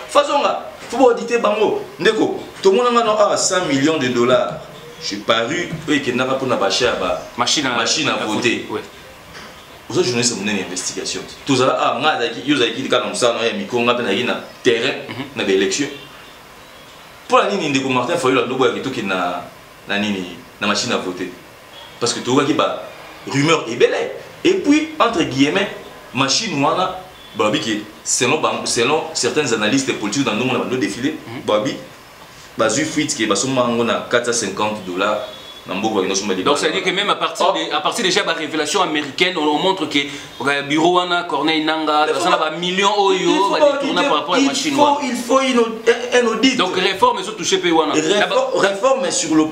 façon là, il faut auditer Bango. Ndeko, tout le monde a 100 millions de dollars. J'ai paru, et qu'il n'a pas pour machine à voter. Vous avez journée, c'est une investigation. Tout ça, vous avez dit que vous avez un terrain, dans l'élection. Pour la ligne de Martin Foyol, il a la machine à voter parce que tu vois qu'il y a rumeur et belle et puis entre guillemets machine wana babi selon certains analystes politiques dans le monde de défilé babi bazu fuite qui basoma ngona $450. Donc ça veut dire que même à partir déjà de la révélation américaine, on montre que le bureau Wana, Corneille Nanga, ça a millions d'euros va détourner par rapport à la machine. Il faut un audit. Donc réforme ils ont touché Wana. Réforme sur le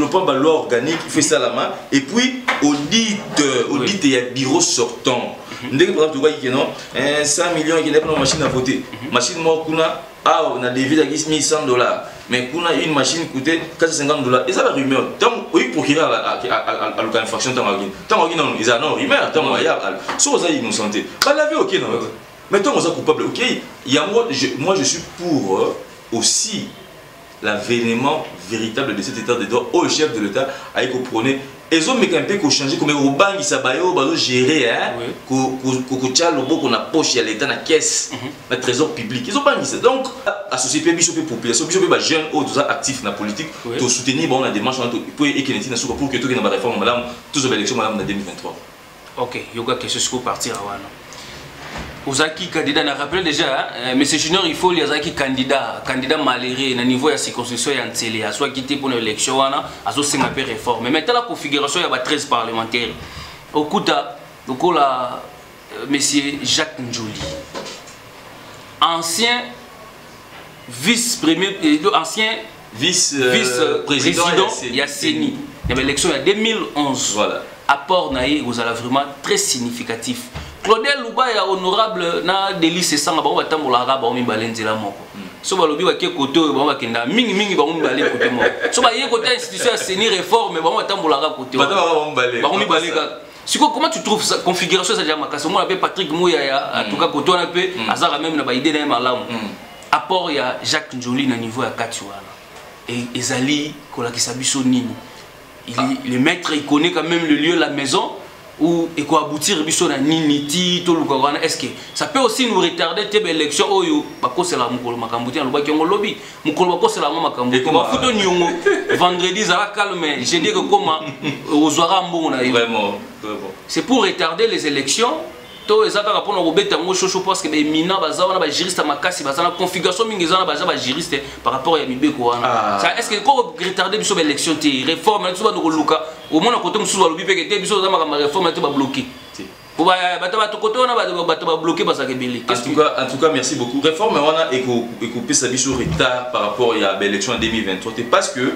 plan de la loi organique, il fait ça la main. Et puis audit il y a bureau sortant. Par exemple, tu vois qu'il y a 100 millions qui n'est pas une machine à voter. Machine Mokuna, on a dévié à $100. Mais qu'on a une machine qui coûtait $450. Et ça va rumeur. Tant oui pour qu'il y a l'infraction tant ils ont non rumeur tant il y a soit ça innocenté. Pas la vie ok non. Mais tant on est coupable ok. Il y a moi je suis pour aussi l'avènement véritable de cet état de droit au chef de l'État avec qu'on prenait ils ont mis un peu changer comme au banque ça bayo bazo gérer hein qu'on tchalo beaucoup na poche à l'État na caisse na trésor public ils ont pas mis ça donc associé bishop population bishop ba jeune ou tous actifs na politique to soutenir bon la démarche pour équilibrer na pour que tout que na réforme madame tous les élections madame en 2023. OK yoga question sur partir à wana Ozaki candidat, on rappelle déjà, M. Junior, il faut les Ozaki candidat malheureux, au niveau de la circonscription, il y a soit quitté pour l'élection, il y a une réforme. Mais maintenant, la configuration, il y a 13 parlementaires. Au coup de M. Jacques Njoli, ancien vice-président, Yasseni, il y avait l'élection en 2011. Voilà. Apport naïe vous allez vraiment très significatif. Claudel Louba est honorable na délice sans ba ba tambola ba mi balenzela moko. So ba lobi ba ke côté ba ba kenda mingi ba mi balé côté moko. So ba yé côté institution Yasseni réforme ba ba tambola côté. Ba mi balé ka. Siko comment tu trouves ça configuration ça déjà makasi moi appelle Patrick Mouya en tout cas côté on appelle azara même na ba idée na malamu. Apport ya Jacques Njoli na niveau ya Katiwana. Et ezali kola kisabiso nini. Le maître il connaît quand même le lieu, la maison où il faut aboutir à Niniti, est-ce que ça peut aussi nous retarder tes élections où c'est la Makambuti, le lobby, c'est la Makambuti. Vendredi, ça va calmer. Je dis que comment aux vraiment. C'est pour retarder les élections. To ezaka pour nous rebêter en chocho parce que les minants bazana ba juriste makasi bazana configuration mingezana ba juriste par rapport à Mibeko ça est-ce que quand retarder biso élection ti réforme tu va nous luka au moins côté musu ba lobi peke te biso za ma réforme tu ba bloquer pour ba to côté on ba bloquer parce que belé en tout cas merci beaucoup réforme on a écoupé sa biso retard par rapport à l'élection en 2023 parce que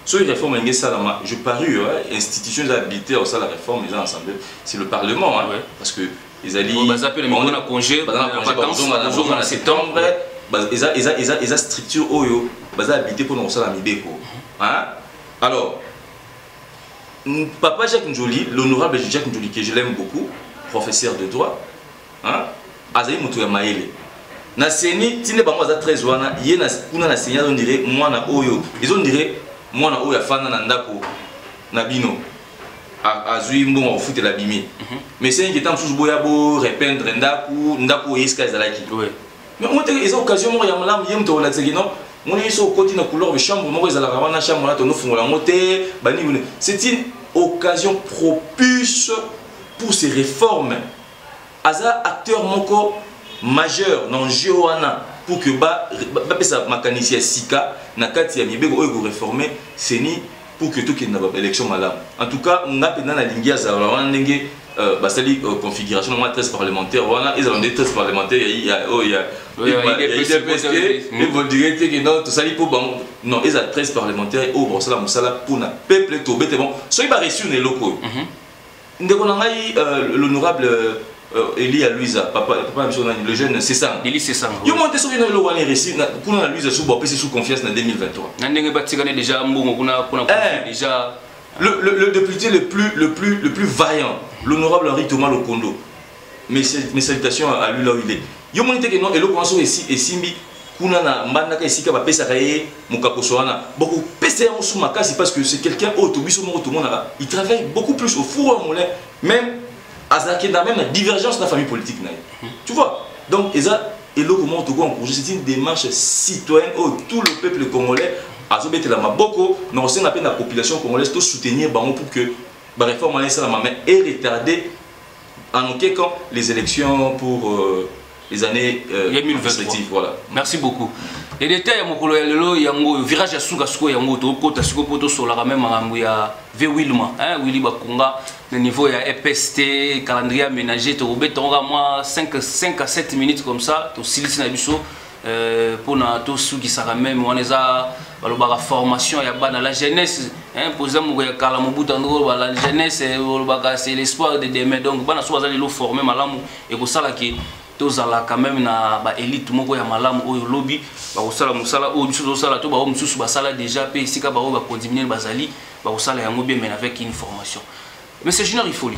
sur les réformes je parie institutions habilitées au sein de la réforme les ensemble c'est le parlement parce que ils allaient on a congé en septembre ils a structure oyo baza habilité pour nous ça la Mibeko alors papa Jacques Njoli l'honorable Jacques Njoli que je l'aime beaucoup professeur de droit azali mutu ya maele na seni tine bango za 13 wana yena kuna na senya on dirait mwana oyo ils on dirait mwana oyo afana na ndako na bino azui mbongo foot la bimi mais c'est que tant sous boya bo répandre ndako iska ezalaki mais on te les occasions mo ya malamu yem to la tsegino mon iso côté na couleur de chambre mo ezalaka wana chambre na to no fungola ngote bani c'est une occasion propice pour ces réformes aza acteur moko majeur dans Joana pour que ba pesa makanisi ya sika na kati ya Mibeko oyo réformer seni pour que tout qui n'a pas élection malade en tout cas on a pendant la ligne za wana ndenge basali configuration de 13 parlementaires voilà ils ont des 13 parlementaires il y a mais vous direz que non tout ça il faut non ils ont 13 parlementaires au bon ça musala pour na peuple to bete bon so il va reçu les locaux ndeko na ngai l'honorable Elia Louisa, papa le jeune c'est ça. Eli c'est ça. Yo monté sur une loi les récits pour la Louisa sous bopé sous confiance en 2023. Ndenge batikane déjà mbongo kuna déjà le député le plus vaillant, l'honorable Henri Thomas Lokondo. Mes salutations à lui là où il est. Yo monté que non elo commence ici et simbi kuna na mbandaka isika ba pesa kaye mukakosoana beaucoup pesa en sous makasi parce que c'est quelqu'un autobus au tout monde là. Il travaille beaucoup plus au four au moulin même il y a même la divergence de la famille politique. Tu vois. Donc, c'est une démarche citoyenne où tout le peuple congolais a la population congolaise pour soutenir pour que la réforme est retardée en aucun cas les élections pour les années 2023. Voilà. Merci beaucoup. Les détails il virage à Sougasko yango to kota siko poto sola même ngambu ya V Wilma Willy Bakunga le niveau ya EPST calendrier aménagé to betonga moi 5 à 7 minutes comme ça to silisi na biso pour na to suki saka même on eza balobaka formation ya bana la jeunesse poser mo ya kala mobuta ndo la jeunesse balobaka c'est l'espoir de demain donc bana so bazali lo former malamu et ko sala ki tozala quand même na ba élite moko ya malamu oyo lobby ba kosala musala oyo biso tozala to ba o mususu basala déjà pe esika ba o ba continuer bazali ba kosala yango bien mais avec une formation. Monsieur Junior Ifoli,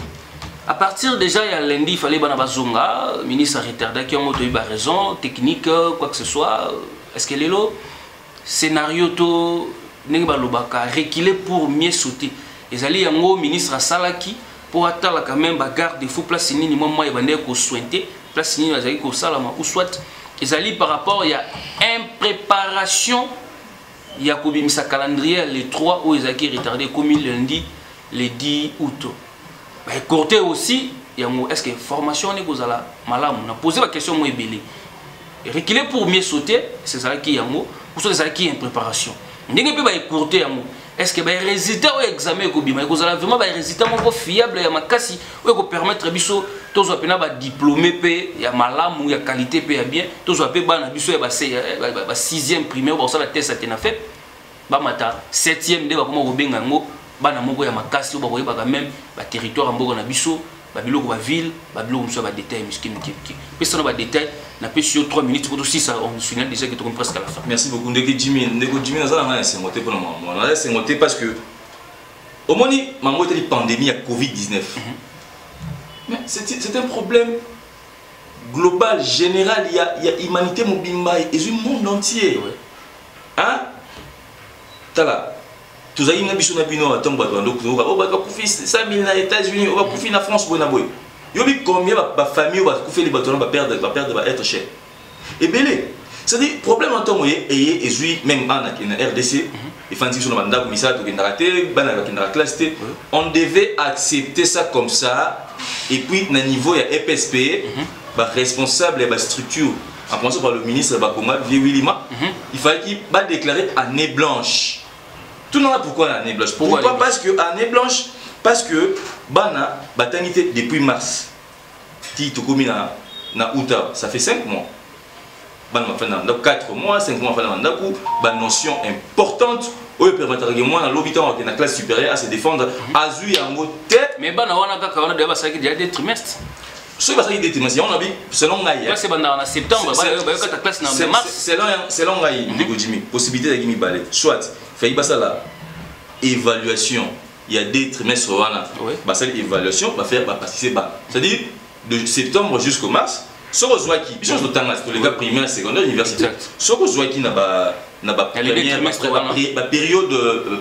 à partir déjà il y a lundi il fallait bana bazonga ministre retardé qui ont eu raison technique quoi que ce soit est-ce que lelo scénario to ndenge ba lobaka reculer pour mieux sauter ezali yango ministre asalaki pour attendre quand même ba garde fou place nini moi ebande ko sointer place nini azali ko salama ou soit ezali par rapport il y a impréparation il y a kobimisa calendrier les 3 où ezaki retardé comme lundi le 10 août. Bah côté aussi est-ce que formation est vous allez malam on a posé la question moi belé reculer pour mieux sauter c'est ça qui yango ou c'est ça qui est en préparation ndenge pe ba écourter yango est-ce que ba résultat au examen ko bima ko zala vraiment ba résultat moko fiable ya makasi ou ko permettre biso tozo pena ba diplômé pe ya malamu ya qualité pe ya bien tozo pe bana biso ya ba 6e primaire ba ça la test atena fait ba mata 7e de ba komo ko benga ngo bana moko ya makasi ba koyeba quand même ba territoire mboko na biso ba biloko ba ville ba biloko mso ba détail miskin ki pe ça no ba détail na pe sur 3 minutes pour aussi ça on finit déjà que tu presque à la fin. Merci beaucoup Ndeko Jimmy nazala nga c'est moté pour moi on c'est moté parce que au moment où il y a pandémie à Covid-19 mais c'est un problème global général il y a humanité mobimba et le monde entier hein tala tous aïe na biso na bino atomba to ndoko o ba kufi 5000 na États-Unis o ba kufi na France bona boy yobi combien ba famille va kufi les bateaux va perdre va être cher et belé c'est dire problème en temps moyen et ezui même en RDC et fanti sur le commissaire to kendaraté bana kendara classe on devait accepter ça comme ça et puis na niveau ya EPSP ba responsable et ba structure en commençant par le ministre Bakoma Viewilima il fallait qu'il va déclarer année blanche. Tout le monde pourquoi année blanche? Pourquoi? Parce que année blanche, parce que bana batanité depuis mars. Ti to komi na août, ça fait 5 mois. Bana fait na 4 mois, 5 mois fait na ndako, ba notion importante o permettre que moi na l'hôpital na classe supérieure à se défendre azu yango tête. Mais bana wana kaka wana déjà ça qui déjà des trimestres. Ce qui va se déterminer, on a vu selon Ngaï. C'est en septembre, ta classe en mars. Selon Ngaï, Jimmy, possibilité de Jimmy Balé. Soit, fait la évaluation. Il y a des trimestres, cette évaluation va faire passer bas. C'est-à-dire de septembre jusqu'au mars. Ce que je qui, je pour les gars primaires, secondaires, universitaires. Ce que je n'a pas période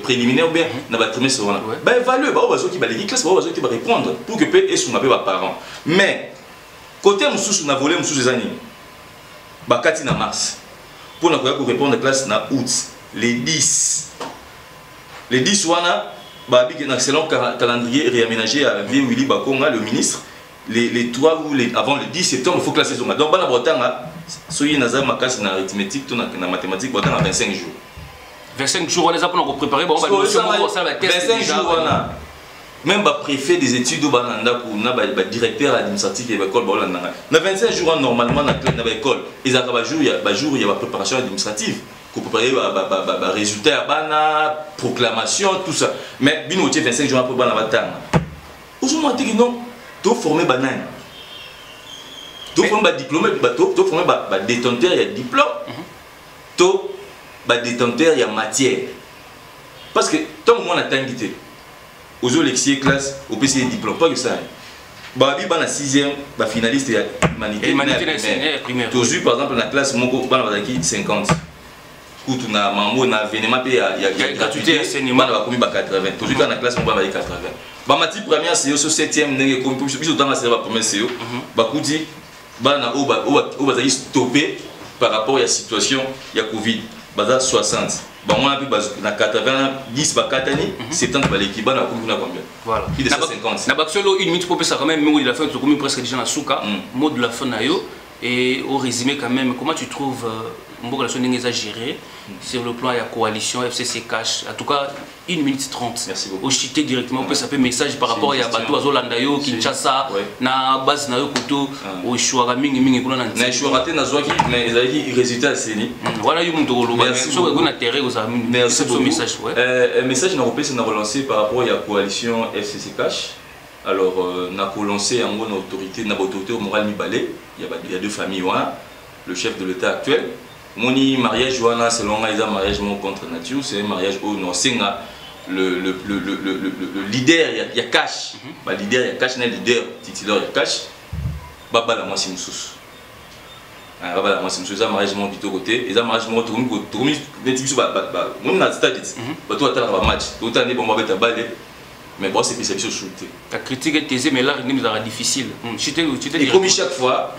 préliminaire ou bien n'a pas trimestre. Bah évaluer, bah on qui va les classes, on va répondre pour que paix et son appel parents. Mais côté on a volé les années. Bah Katina mars. Pour nous répondre à classe na août. Les 10 wana bah avec un excellent calendrier réaménagé à Vieux Willy Bakonga le ministre. Les 3 ou avant le 10 septembre, il faut classer son. Donc, la Bretagne, si vous avez ma classe en arithmétique, en mathématiques, vous avez 25 jours. 25 jours, on les a pour préparer. 25 jours, même le préfet des études, le directeur administratif de l'école, dans 25 jours, normalement, dans l'école, il y a la préparation administrative. Pour préparer les résultats, la proclamation, tout ça. Mais, 25 jours après, la Bretagne. Aujourd'hui, on dit non. To former banane. To former diplômé, to former détenteur il y a diplôme. To détenteur il y a matière. Parce que tant que moi on attend guité. Aux élections classe au PC diplôme pas que ça. Babi bana 6e, ba finaliste il y a humanité primaire. Toujours par exemple la classe moko bana bazaki 50. Kutu na mambo na venema pe il y a gratuité enseignement ba komi ba 80. Toujours dans la classe moko ba 80. Bamati première c'est au 7e nenge comme biso dans la série première c'est ba kuti bana o bazali stoppé par rapport à la situation il y a Covid baza 60 ba on a pu na 90 ba katani 70 ba l'équipe bana comme na combien voilà il est 50 na baksolo une minute pour ça quand même mot de la fin tu comme presque déjà na souka mot de la fin na yo et au résumé quand même comment tu trouves Mboka la est géré sur le plan de la coalition FCC Cash. En tout cas, 1 minute 30. Merci beaucoup. Au chité directement, on peut savoir message par rapport à Bato Azolandayo, Kinshasa, na base na yo koto, au Chouara mingi mingi kuna na. Na Chouara te na zoaki, mais ils avaient dit résultat c'est ni. Voilà yo muntu kolo. Merci. So ko na terre aux amis. Merci beaucoup. Message ouais. Un message na repé c'est na relancer par rapport à la coalition FCC Cash. Alors na ko lancer en gros autorité na autorité morale Mibalé, il y a 2 familles voilà, le chef de l'État actuel. Mon mariage Johanna selon moi, mariage contre nature, c'est un mariage où non c'est le leader il y a cash, le leader il y a cash, le leader titulaire il y a cash. Baba la moi c'est moussous. Baba la moi c'est moussous, ça mariage mon plutôt côté, et ça mariage mon tourmi n'étiquette pas mon na stade. Bah toi t'as un match, toi t'as des bombes à balle. Mais bon c'est spécialisé sur shooter. Ta critique est aisée mais là il nous a difficile. Et comme chaque fois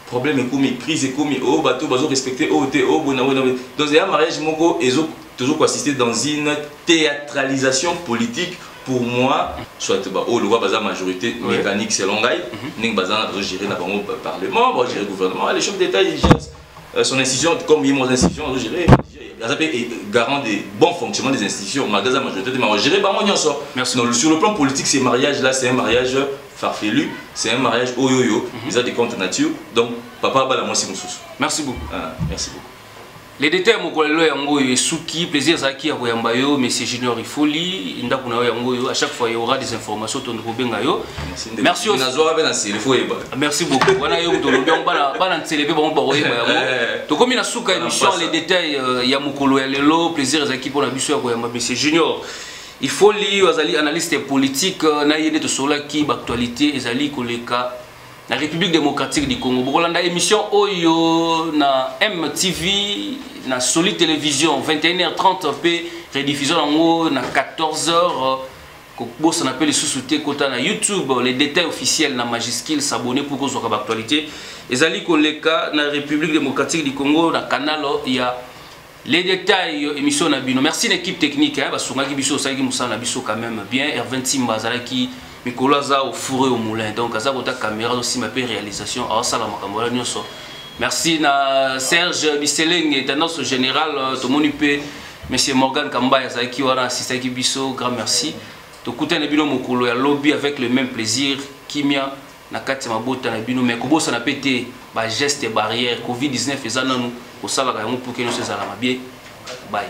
problème est commis, crise est commis, oh bateau, bateau respecté, oh t'es, oh bon, donc il y a un mariage moko, et toujours assister dans une théâtralisation politique pour moi, soit au loi basé majorité mécanique selon Gaï, ning basé na gérer na bango parlement, bon gérer gouvernement, les chefs d'État ils gèrent son institution comme il y a institutions gérer garant des bons fonctionnements des institutions, magasin majorité de gérer bango nyonso. Sur le plan politique, ces mariages là, c'est un mariage farfelu, c'est un mariage oyoyo, ils ont des comptes nature, donc papa bala moi c'est mon sous. Merci beaucoup. Merci beaucoup. Les détails mokolelo yango suki plaisir zaki ya koyamba yo monsieur Junior Ifoli ndako na yo yango yo à chaque fois il y aura des informations ton kobenga yo. Merci merci beaucoup. Wana yo to lobi bana célébrer bon ba koyeba yango. To komi na suka émission les détails ya mokolo ya lelo plaisir zaki pour na biso ya koyamba monsieur Junior Ifoli wazali analyste politique na yede to sola ki ba actualité ezali koleka la République démocratique du Congo. Bokolanda émission Oyo na MTV, na Solid Télévision, 21h30 p rediffusion en na 14h. Ko ça appelle les sous-soutés kota na YouTube, les détails officiels na majuscule s'abonner pour qu'on soit actualité. Ezali koleka na République démocratique du Congo na canal il y a les détails émission na bino. Merci l'équipe technique hein parce que biso ça qui musa na biso quand même bien R26 Mbazala qui Mikolaza au fourré au moulin donc à ça ta caméra aussi ma réalisation à ça la makambola nyonso. Merci na Serge Biseleng tendance général to monipé monsieur Morgan Kamba ça qui wara assisté qui biso grand merci. To kuta na bino mokolo ya lobby avec le même plaisir kimia na kati mabota na bino mais kobosa na pété ba geste barrière Covid-19 ezana nous au sala ka pour que nous ça la bien. Bye.